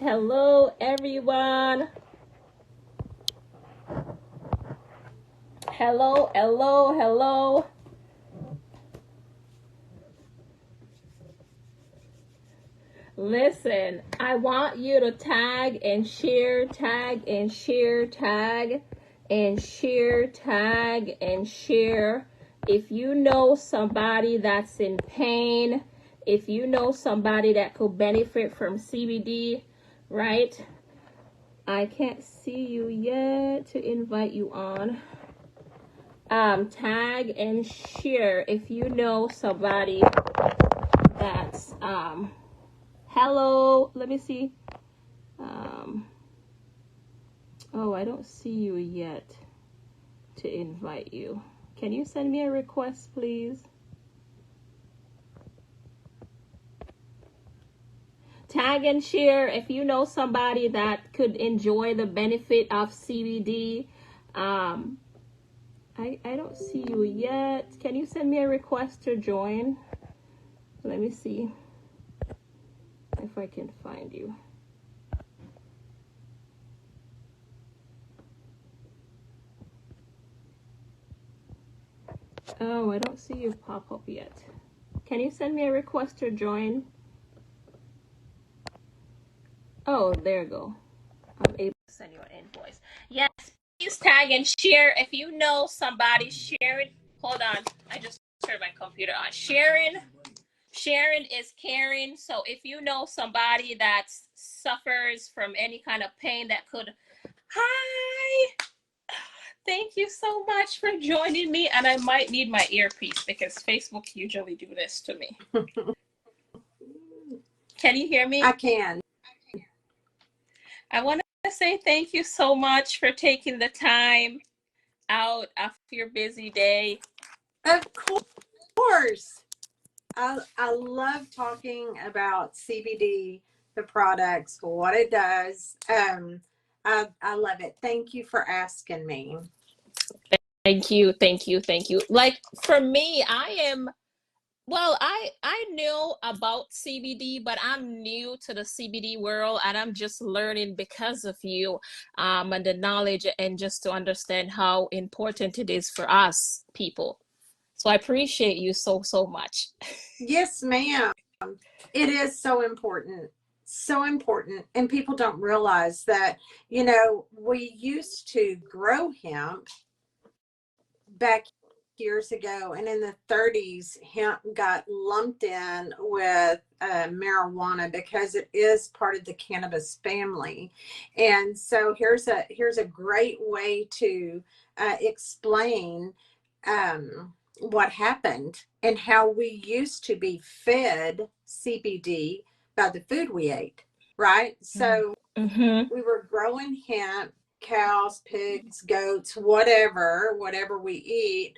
Hello, everyone. Hello, hello, hello. Listen, I want you to tag and share, tag and share, tag and share, tag and share. If you know somebody that's in pain, if you know somebody that could benefit from CBD, right? I can't see you yet to invite you on. Tag and share if you know somebody that's hello, let me see. Oh, I don't see you yet to invite you. Can you send me a request, please? Tag and share if you know somebody that could enjoy the benefit of CBD. I don't see you yet. Can you send me a request to join? Let me see if I can find you. Oh, I don't see you pop up yet. Can you send me a request to join? Oh, there you go. I'm able to send you an invoice. Yes, please tag and share if you know somebody. Sharon, hold on. I just turned my computer on. Sharon is caring. So if you know somebody that suffers from any kind of pain that could, hi. Thank you so much for joining me. And I might need my earpiece because Facebook usually do this to me. Can you hear me? I can. I want to say thank you so much for taking the time out after your busy day. Of course. I love talking about CBD, the products, what it does. I love it. Thank you for asking me. Thank you, thank you, thank you. Like for me, I know about CBD, but I'm new to the CBD world and I'm just learning because of you, and the knowledge and just to understand how important it is for us people. So I appreciate you so, so much. Yes, ma'am. It is so important. So important. And people don't realize that, we used to grow hemp back years ago, and in the 30s hemp got lumped in with marijuana because it is part of the cannabis family. And so here's a great way to explain what happened and how we used to be fed CBD by the food we ate, right? So Mm-hmm. we were growing hemp, cows, pigs, goats, whatever we eat,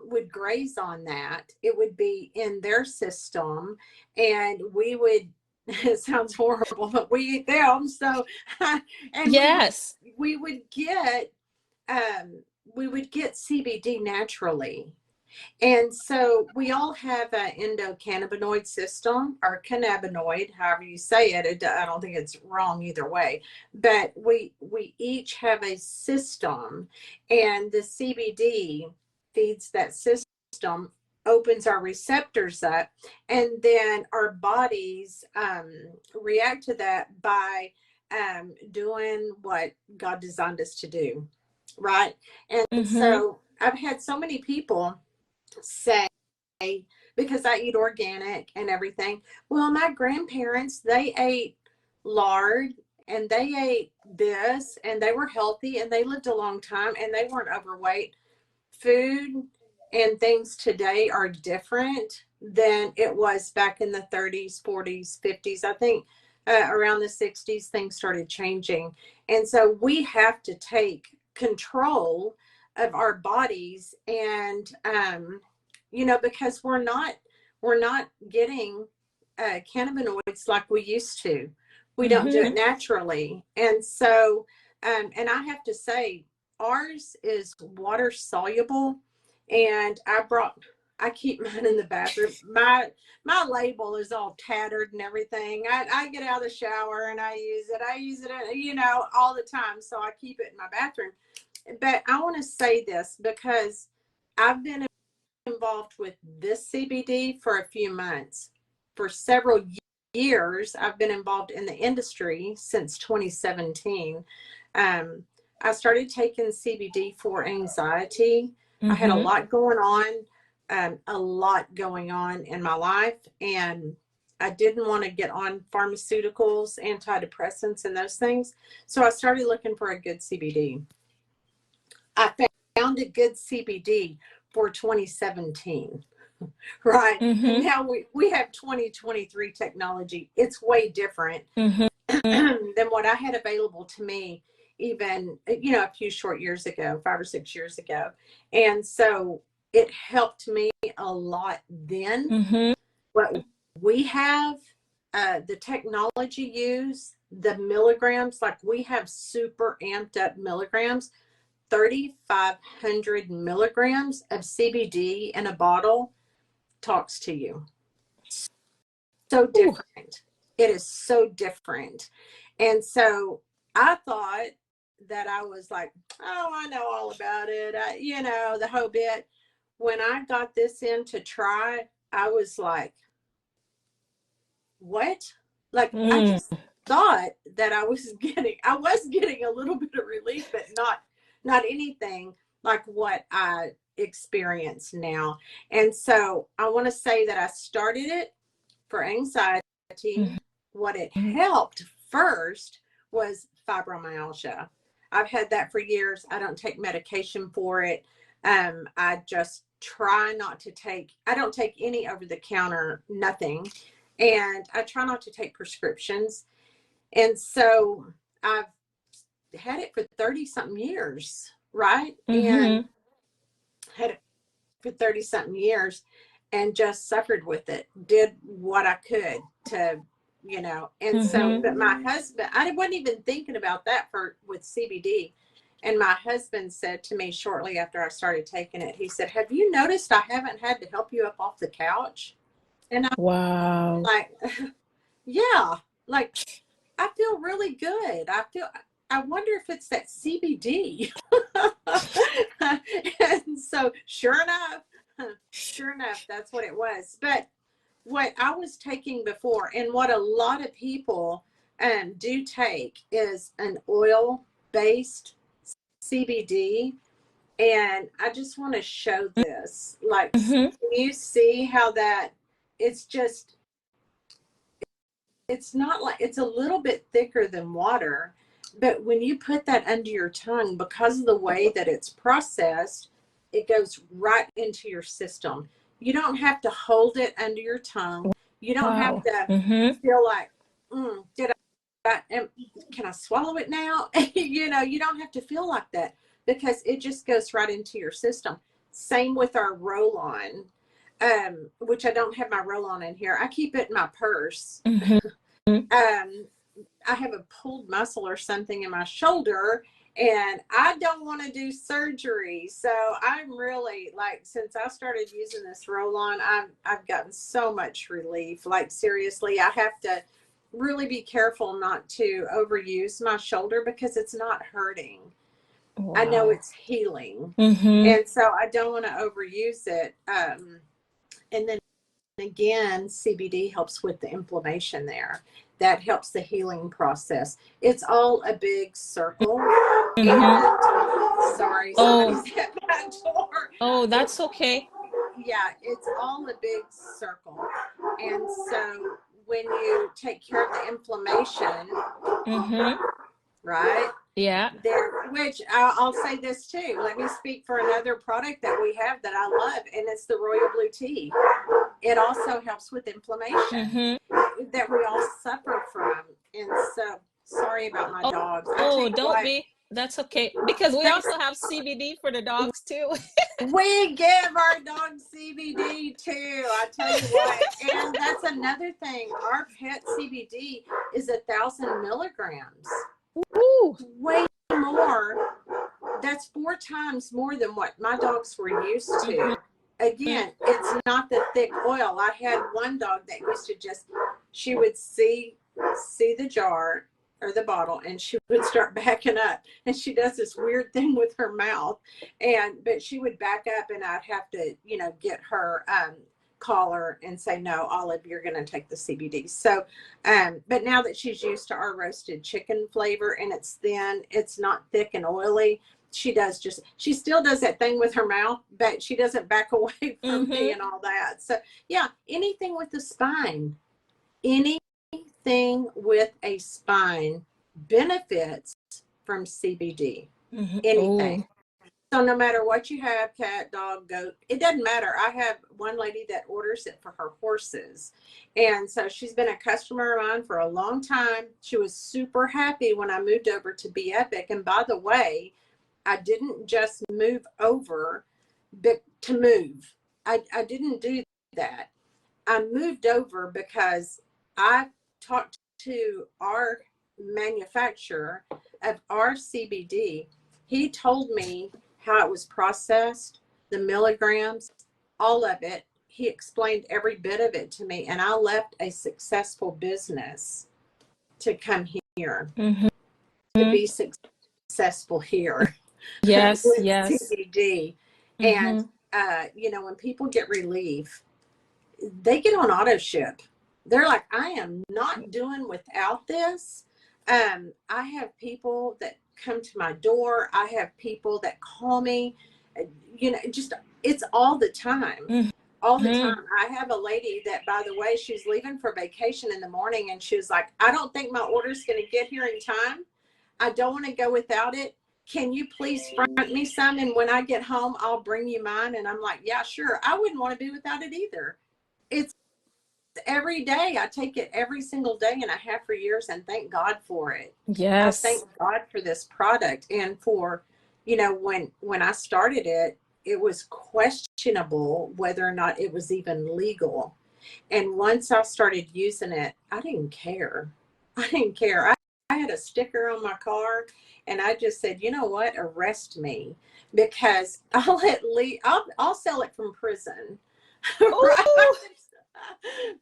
would graze on that. It would be in their system, and we would. It sounds horrible, but we eat them. So, and Yes. we would get we would get CBD naturally. And so we all have an endocannabinoid system or cannabinoid, however you say it. I don't think it's wrong either way. But we each have a system, and the CBD feeds that system, opens our receptors up, and then our bodies react to that by doing what God designed us to do, right? And Mm-hmm. so I've had so many people say, because I eat organic and everything. Well, my grandparents, they ate lard and they ate this and they were healthy and they lived a long time and they weren't overweight. Food and things today are different than it was back in the 30s, 40s, 50s. I think around the 60s, things started changing. And so we have to take control of our bodies, and because we're not getting cannabinoids like we used to. We don't do Mm-hmm. it naturally. And so and I have to say, ours is water soluble, and I keep mine in the bathroom. My label is all tattered and everything. I get out of the shower and I use it. I use it, you know, all the time. So I keep it in my bathroom. But I want to say this because I've been involved with this CBD for a few months. For several years, I've been involved in the industry since 2017. I started taking CBD for anxiety. I had a lot going on, in my life, and I didn't want to get on pharmaceuticals, antidepressants, and those things. So I started looking for a good CBD. I found a good CBD for 2017. Right. Now we have 2023 technology. It's way different than what I had available to me even, you know, a few short years ago, 5 or 6 years ago. And so it helped me a lot then. What we have, the technology used, the milligrams, like we have super amped up milligrams, 3,500 milligrams of CBD in a bottle talks to you. So different. Ooh. It is so different. And so I thought that I was like, oh, I know all about it. You know, the whole bit. When I got this in to try, I was like, what? Like, I just thought that I was getting a little bit of relief, but not anything like what I experience now. And so I want to say that I started it for anxiety. What it helped first was fibromyalgia. I've had that for years. I don't take medication for it. I just try not to take, I don't take any over the counter, nothing. And I try not to take prescriptions. And so I've had it for 30 something years, right? And had it for 30 something years and just suffered with it, did what I could to, you know, and so, but my husband, I wasn't even thinking about that with CBD. And my husband said to me shortly after I started taking it, he said, have you noticed I haven't had to help you up off the couch? And I'm like, yeah, like I feel really good. I wonder if it's that CBD. And so sure enough, that's what it was. But what I was taking before, and what a lot of people do take, is an oil-based CBD. And I just want to show this. Like, can you see how that, it's just, it's not like, it's a little bit thicker than water, but when you put that under your tongue, because of the way that it's processed, it goes right into your system. You don't have to hold it under your tongue. You don't have to feel like, can I swallow it now? You know, you don't have to feel like that because it just goes right into your system. Same with our roll-on, which I don't have my roll-on in here. I keep it in my purse. I have a pulled muscle or something in my shoulder, and I don't want to do surgery. So I'm really, like, since I started using this roll-on, I've gotten so much relief. Like, seriously, I have to really be careful not to overuse my shoulder because it's not hurting. Wow. I know it's healing. And so I don't want to overuse it. And then again, CBD helps with the inflammation there. That helps the healing process. It's all a big circle. And, sorry, somebody's at my door. Oh, that's okay. Yeah, it's all a big circle. And so when you take care of the inflammation, right? Yeah. Which I'll say this too. Let me speak for another product that we have that I love, and it's the royal blue tea. It also helps with inflammation that we all suffer from. And so, sorry about my dogs. Don't be. That's okay. Because we also have CBD for the dogs too. We give our dogs CBD too. I tell you what. And that's another thing. Our pet CBD is 1,000 milligrams. Ooh. Way more. That's 4 times more than what my dogs were used to. again, it's not the thick oil. I had one dog that used to just, she would see the jar or the bottle and she would start backing up, and she does this weird thing with her mouth, but she would back up and I'd have to, get her collar and say, no, Olive, you're going to take the CBD. So but now that she's used to our roasted chicken flavor and it's thin, it's not thick and oily, she still does that thing with her mouth, but she doesn't back away from me and all that. So yeah, anything with the spine, anything with a spine benefits from CBD. Anything. So no matter what you have, cat, dog, goat, it doesn't matter. I have one lady that orders it for her horses. And so she's been a customer of mine for a long time. She was super happy when I moved over to Be Epic. And by the way, I didn't just move over to move. I didn't do that. I moved over because I talked to our manufacturer of our CBD. He told me how it was processed, the milligrams, all of it. He explained every bit of it to me, and I left a successful business to come here, to be successful here. Yes, with yes. CBD. And when people get relief, they get on auto ship. They're like, I am not doing without this. I have people that come to my door. I have people that call me, just, it's all the time. All the time. I have a lady that, by the way, she's leaving for vacation in the morning, and she was like, I don't think my order's going to get here in time. I don't want to go without it. Can you please front me some? And when I get home, I'll bring you mine. And I'm like, yeah, sure. I wouldn't want to be without it either. It's every day. I take it every single day, and I have for years, and thank God for it. Yes. I thank God for this product. And for, when I started it, it was questionable whether or not it was even legal. And once I started using it, I didn't care. I had a sticker on my car, and I just said, you know what, arrest me, because I'll sell it from prison. Right?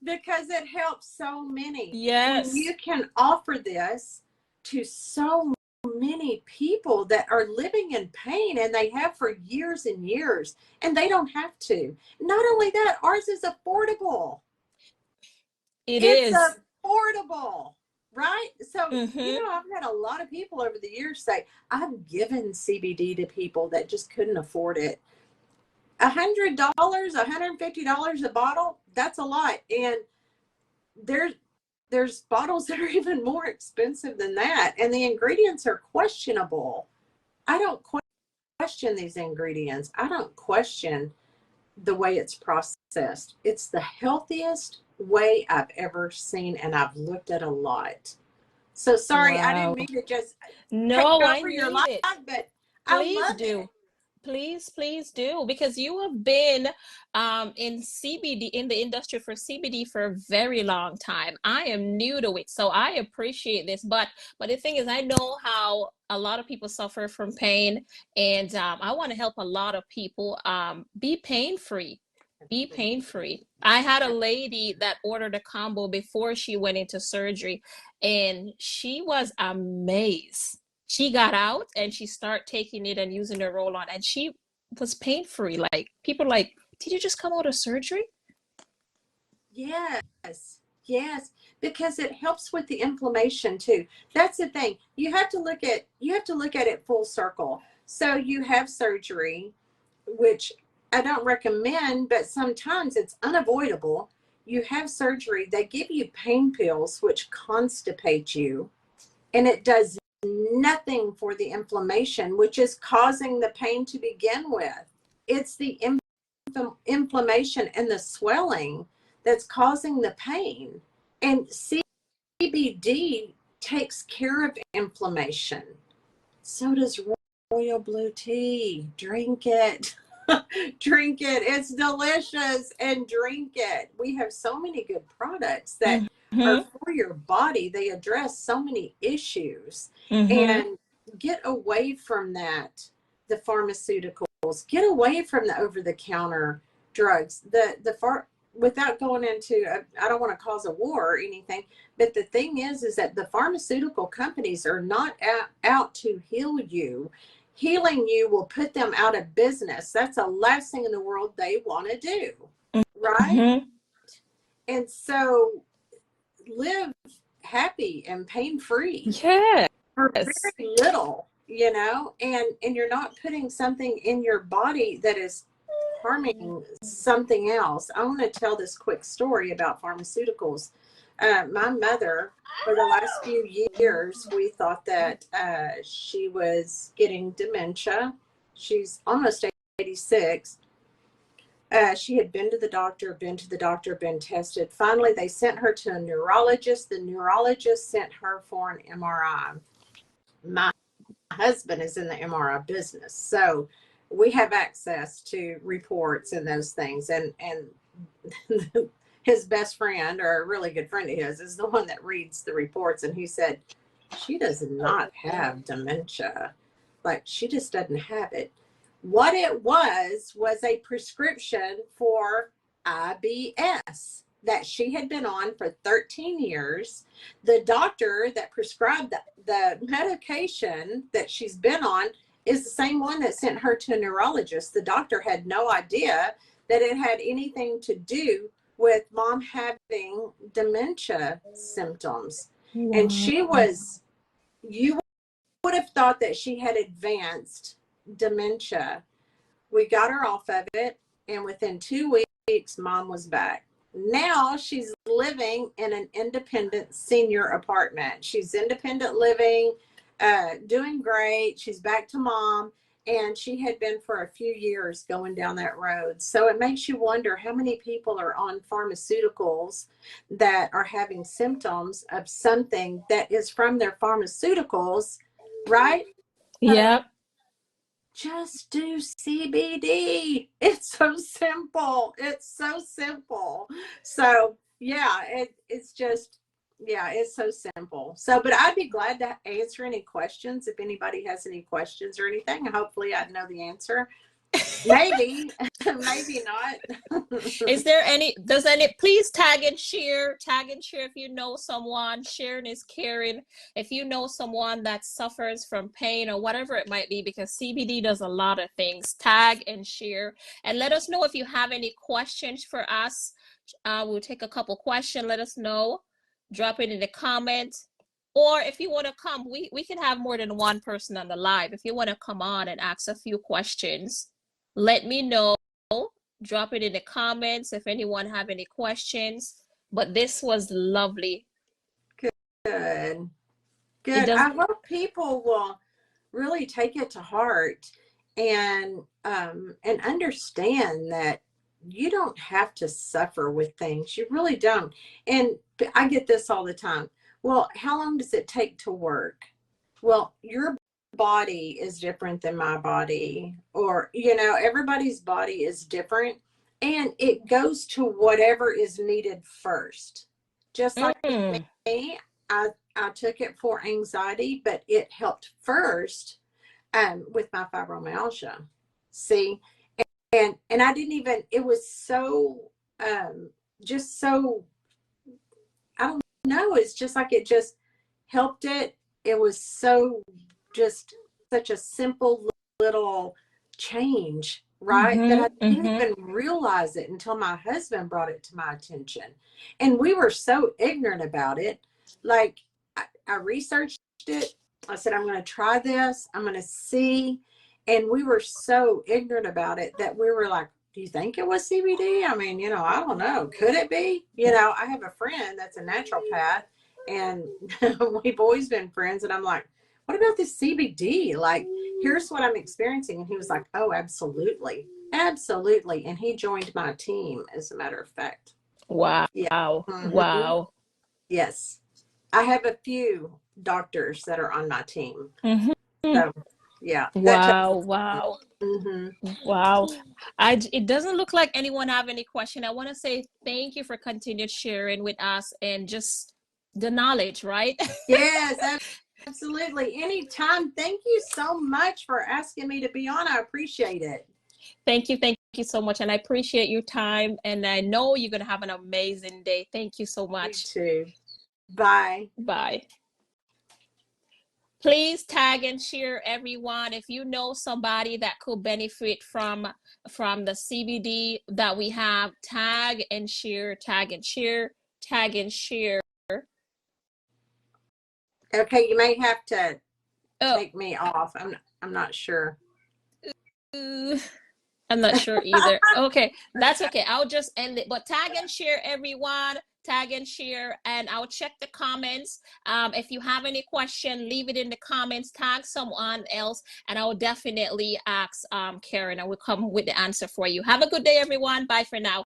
Because it helps so many. Yes. When you can offer this to so many people that are living in pain, and they have for years and years, and they don't have to. Not only that, ours is affordable. It's affordable. Right? So, I've had a lot of people over the years say, I've given CBD to people that just couldn't afford it. $100, $150 a bottle, that's a lot. And there's bottles that are even more expensive than that. And the ingredients are questionable. I don't question these ingredients. I don't question the way it's processed. It's the healthiest way I've ever seen, and I've looked at a lot. So sorry, wow. I didn't mean to just take over your life, but I love it. Please do, because you have been in CBD, in the industry for CBD for a very long time. I am new to it, so I appreciate this. But the thing is, I know how a lot of people suffer from pain, and I want to help a lot of people be pain-free. Be pain-free. I had a lady that ordered a combo before she went into surgery, and she was amazed. She got out and she started taking it and using the roll-on, and she was pain-free. Like, people are like, did you just come out of surgery? Yes, because it helps with the inflammation too. That's the thing. You have to look at it full circle. So you have surgery, which I don't recommend, but sometimes it's unavoidable. You have surgery, they give you pain pills, which constipate you, and it does nothing for the inflammation, which is causing the pain to begin with. It's the inflammation and the swelling that's causing the pain. And CBD takes care of inflammation. So does royal blue tea. Drink it. Drink it. It's delicious, and drink it. We have so many good products that are for your body. They address so many issues. And get away from that, the pharmaceuticals. Get away from the over-the-counter drugs. Without going into, I don't want to cause a war or anything, but the thing is that the pharmaceutical companies are not out to heal you. Healing you will put them out of business. That's the last thing in the world they want to do, right? Mm-hmm. And so live happy and pain-free Yes. for very little, and you're not putting something in your body that is harming something else. I want to tell this quick story about pharmaceuticals. My mother, for the last few years, we thought that she was getting dementia. She's almost 86. She had been to the doctor, been tested. Finally, they sent her to a neurologist. The neurologist sent her for an MRI. My husband is in the MRI business, so we have access to reports and those things. And his best friend, or a really good friend of his, is the one that reads the reports. And he said, she does not have dementia. Like, she just doesn't have it. What it was a prescription for IBS that she had been on for 13 years. The doctor that prescribed the medication that she's been on is the same one that sent her to a neurologist. The doctor had no idea that it had anything to do with mom having dementia symptoms. Wow. And you would have thought that she had advanced dementia. We got her off of it, and within 2 weeks, mom was back. Now she's living in an independent senior apartment. She's independent living, doing great. She's back to mom, and she had been for a few years going down that road. So it makes you wonder how many people are on pharmaceuticals that are having symptoms of something that is from their pharmaceuticals, right? Yep. Just do CBD. It's so simple. It's so simple. So yeah, it's so simple. So, but I'd be glad to answer any questions if anybody has any questions or anything. Hopefully I'd know the answer. Maybe, maybe not. Please tag and share if you know someone. Sharing is caring. If you know someone that suffers from pain or whatever it might be, because CBD does a lot of things, tag and share, and let us know if you have any questions for us. We'll take a couple questions. Let us know. Drop it in the comments. Or if you want to come, we can have more than one person on the live. If you want to come on and ask a few questions, let me know. Drop it in the comments if anyone have any questions. But this was lovely. Good. I hope people will really take it to heart and understand that you don't have to suffer with things. You really don't. And I get this all the time. Well, how long does it take to work? Well, your body is different than my body, or everybody's body is different, and it goes to whatever is needed first. Just like me, I took it for anxiety, but it helped first with my fibromyalgia. See, and I didn't even, it was so just so, I don't know, it's just like it just helped it. It was so just such a simple little change, right? That I didn't even realize it until my husband brought it to my attention. And we were so ignorant about it. Like, I researched it. I said, I'm going to try this. I'm going to see. And we were so ignorant about it that we were like, do you think it was CBD? I mean, I don't know. Could it be? I have a friend that's a naturopath, and we've always been friends. And I'm like, what about this CBD? Like, here's what I'm experiencing. And he was like, oh, absolutely. Absolutely. And he joined my team, as a matter of fact. Wow. Yeah. Wow. Yes. I have a few doctors that are on my team. So, yeah. Wow. Wow. It doesn't look like anyone have any question. I want to say thank you for continued sharing with us and just the knowledge, right? Yes, absolutely. Anytime. Thank you so much for asking me to be on. I appreciate it. Thank you you so much. And I appreciate your time. And I know you're going to have an amazing day. Thank you so You much. too. Bye. Bye. Please tag and share, everyone. If you know somebody that could benefit from the CBD that we have, tag and share, tag and share, tag and share. Okay, you may have to Oh, take me off. I'm not sure. I'm not sure either. Okay, that's okay. I'll just end it. But tag and share, everyone. Tag and share, and I'll check the comments. If you have any question, leave it in the comments. Tag someone else, and I will definitely ask Karen. I will come with the answer for you. Have a good day, everyone. Bye for now.